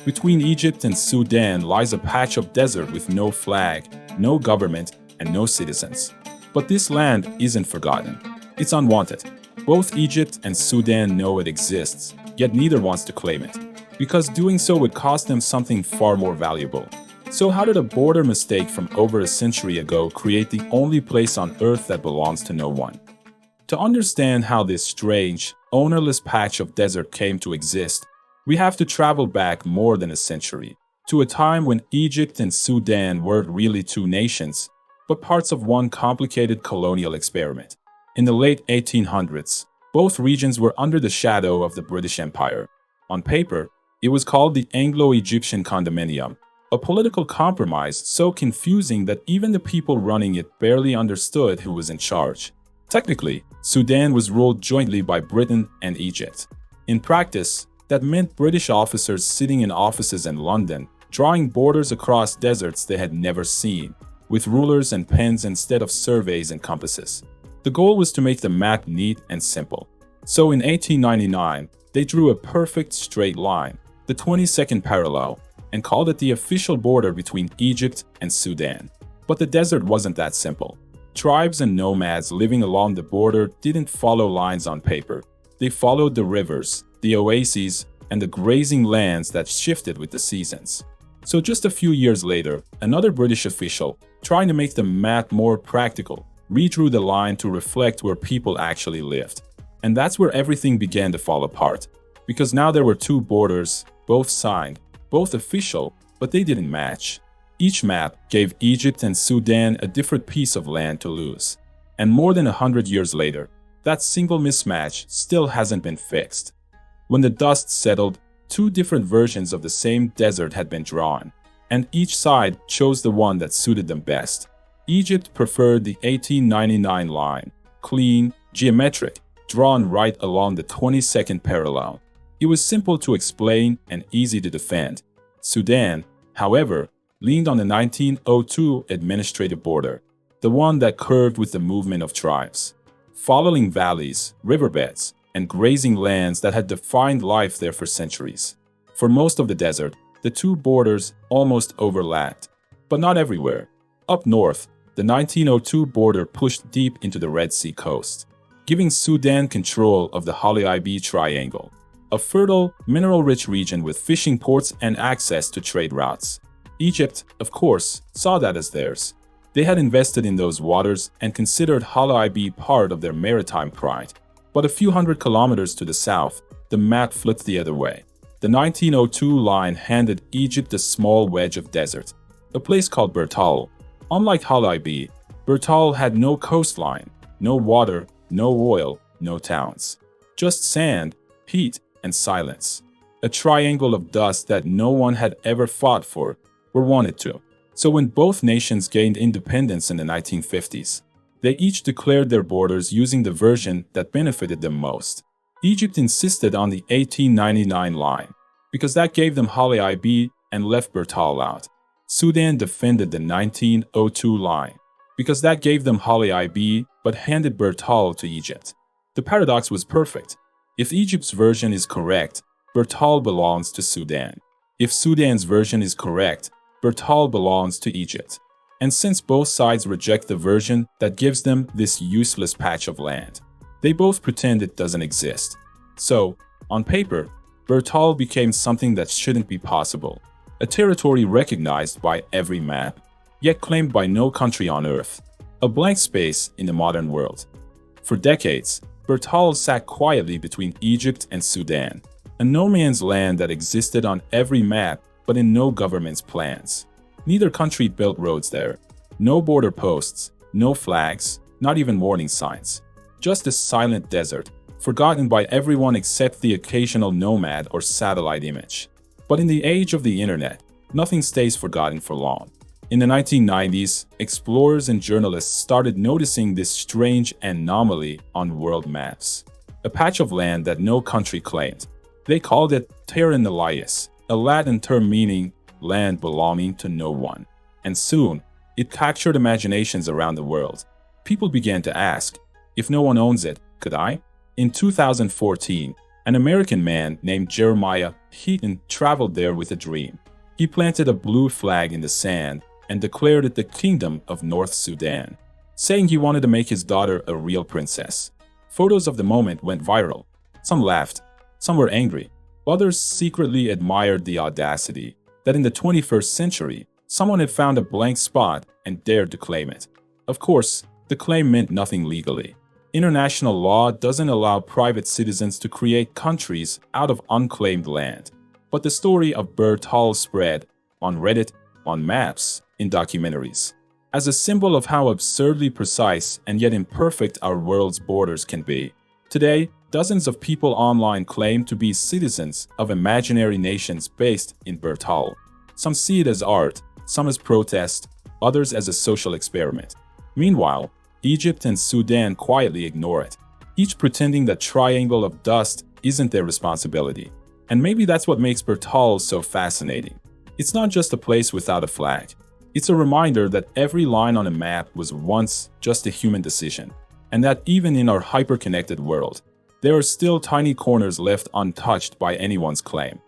Between Egypt and Sudan lies a patch of desert with no flag, no government, and no citizens. But this land isn't forgotten. It's unwanted. Both Egypt and Sudan know it exists, yet neither wants to claim it, because doing so would cost them something far more valuable. So how did a border mistake from over a century ago create the only place on Earth that belongs to no one? To understand how this strange, ownerless patch of desert came to exist, we have to travel back more than a century, to a time when Egypt and Sudan weren't really two nations, but parts of one complicated colonial experiment. In the late 1800s, both regions were under the shadow of the British Empire. On paper, it was called the Anglo-Egyptian Condominium, a political compromise so confusing that even the people running it barely understood who was in charge. Technically, Sudan was ruled jointly by Britain and Egypt. In practice, that meant British officers sitting in offices in London, drawing borders across deserts they had never seen, with rulers and pens instead of surveys and compasses. The goal was to make the map neat and simple. So in 1899, they drew a perfect straight line, the 22nd parallel, and called it the official border between Egypt and Sudan. But the desert wasn't that simple. Tribes and nomads living along the border didn't follow lines on paper. They followed the rivers, the oases, and the grazing lands that shifted with the seasons. So just a few years later, another British official, trying to make the map more practical, redrew the line to reflect where people actually lived. And that's where everything began to fall apart. Because now there were two borders, both signed, both official, but they didn't match. Each map gave Egypt and Sudan a different piece of land to lose. And more than 100 years later, that single mismatch still hasn't been fixed. When the dust settled, two different versions of the same desert had been drawn, and each side chose the one that suited them best. Egypt preferred the 1899 line, clean, geometric, drawn right along the 22nd parallel. It was simple to explain and easy to defend. Sudan, however, leaned on the 1902 administrative border, the one that curved with the movement of tribes, following valleys, riverbeds, and grazing lands that had defined life there for centuries. For most of the desert, the two borders almost overlapped, but not everywhere. Up north, the 1902 border pushed deep into the Red Sea coast, giving Sudan control of the Hala'ib Triangle, a fertile, mineral-rich region with fishing ports and access to trade routes. Egypt, of course, saw that as theirs. They had invested in those waters and considered Hala'ib part of their maritime pride. But a few hundred kilometers to the south, the map flipped the other way. The 1902 line handed Egypt a small wedge of desert, a place called Bir Tawil. Unlike Hala'ib, Bir Tawil had no coastline, no water, no oil, no towns. Just sand, heat, and silence. A triangle of dust that no one had ever fought for or wanted to. So when both nations gained independence in the 1950s, they each declared their borders using the version that benefited them most. Egypt insisted on the 1899 line, because that gave them Hala'ib and left Bir Tawil out. Sudan defended the 1902 line, because that gave them Hala'ib but handed Bir Tawil to Egypt. The paradox was perfect. If Egypt's version is correct, Bir Tawil belongs to Sudan. If Sudan's version is correct, Bir Tawil belongs to Egypt. And since both sides reject the version that gives them this useless patch of land, they both pretend it doesn't exist. So, on paper, Bir Tawil became something that shouldn't be possible, a territory recognized by every map, yet claimed by no country on Earth, a blank space in the modern world. For decades, Bir Tawil sat quietly between Egypt and Sudan, a no-man's land that existed on every map but in no government's plans. Neither country built roads there. No border posts, no flags, not even warning signs. Just a silent desert, forgotten by everyone except the occasional nomad or satellite image. But in the age of the internet, nothing stays forgotten for long. In the 1990s, explorers and journalists started noticing this strange anomaly on world maps. A patch of land that no country claimed. They called it Terra, Nullius, a Latin term meaning land belonging to no one. And soon, it captured imaginations around the world. People began to ask, if no one owns it, could I? In 2014, An American man named Jeremiah Heaton traveled there with a dream. He planted a blue flag in the sand and declared it the Kingdom of North Sudan, saying he wanted to make his daughter a real princess. Photos of the moment went viral. Some laughed, some were angry, others secretly admired the audacity that in the 21st century, someone had found a blank spot and dared to claim it. Of course, the claim meant nothing legally. International law doesn't allow private citizens to create countries out of unclaimed land. But the story of Bir Tawil spread on Reddit, on maps, in documentaries, as a symbol of how absurdly precise and yet imperfect our world's borders can be. Today, dozens of people online claim to be citizens of imaginary nations based in Bir Tawil. Some see it as art, some as protest, others as a social experiment. Meanwhile, Egypt and Sudan quietly ignore it, each pretending that triangle of dust isn't their responsibility. And maybe that's what makes Bir Tawil so fascinating. It's not just a place without a flag. It's a reminder that every line on a map was once just a human decision, and that even in our hyper-connected world, there are still tiny corners left untouched by anyone's claim.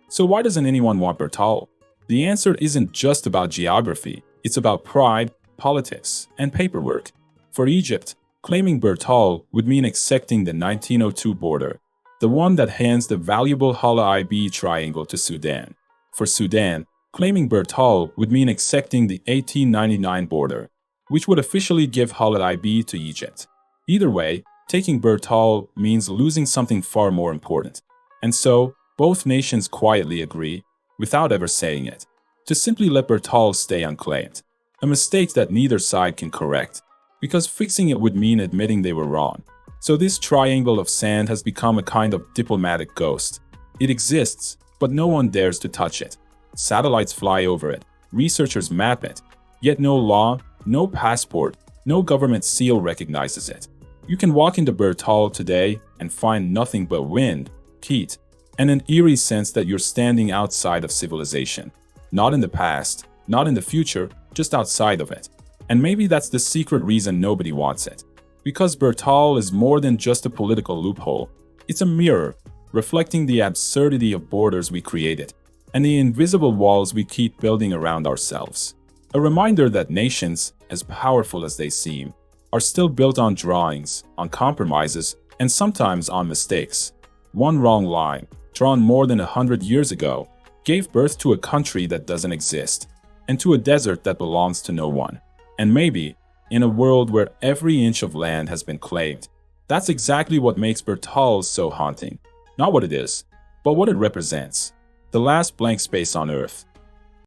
So why doesn't anyone want Bir Tawil? The answer isn't just about geography, it's about pride, politics, and paperwork. For Egypt, claiming Bir Tawil would mean accepting the 1902 border, the one that hands the valuable Hala'ib Triangle to Sudan. For Sudan, claiming Bir Tawil would mean accepting the 1899 border, which would officially give Hala'ib to Egypt. Either way, taking Bir Tawil means losing something far more important. And so, both nations quietly agree, without ever saying it, to simply let Bir Tawil stay unclaimed, a mistake that neither side can correct, because fixing it would mean admitting they were wrong. So this triangle of sand has become a kind of diplomatic ghost. It exists, but no one dares to touch it. Satellites fly over it, researchers map it, yet no law, no passport, no government seal recognizes it. You can walk into Bir Tawil today and find nothing but wind, heat, and an eerie sense that you're standing outside of civilization. Not in the past, not in the future, just outside of it. And maybe that's the secret reason nobody wants it. Because Bir Tawil is more than just a political loophole. It's a mirror, reflecting the absurdity of borders we created, and the invisible walls we keep building around ourselves. A reminder that nations, as powerful as they seem, are still built on drawings, on compromises, and sometimes on mistakes. One wrong line, drawn more than 100 years ago, gave birth to a country that doesn't exist, and to a desert that belongs to no one. And maybe, in a world where every inch of land has been claimed, that's exactly what makes Bir Tawil so haunting. Not what it is, but what it represents. The last blank space on Earth.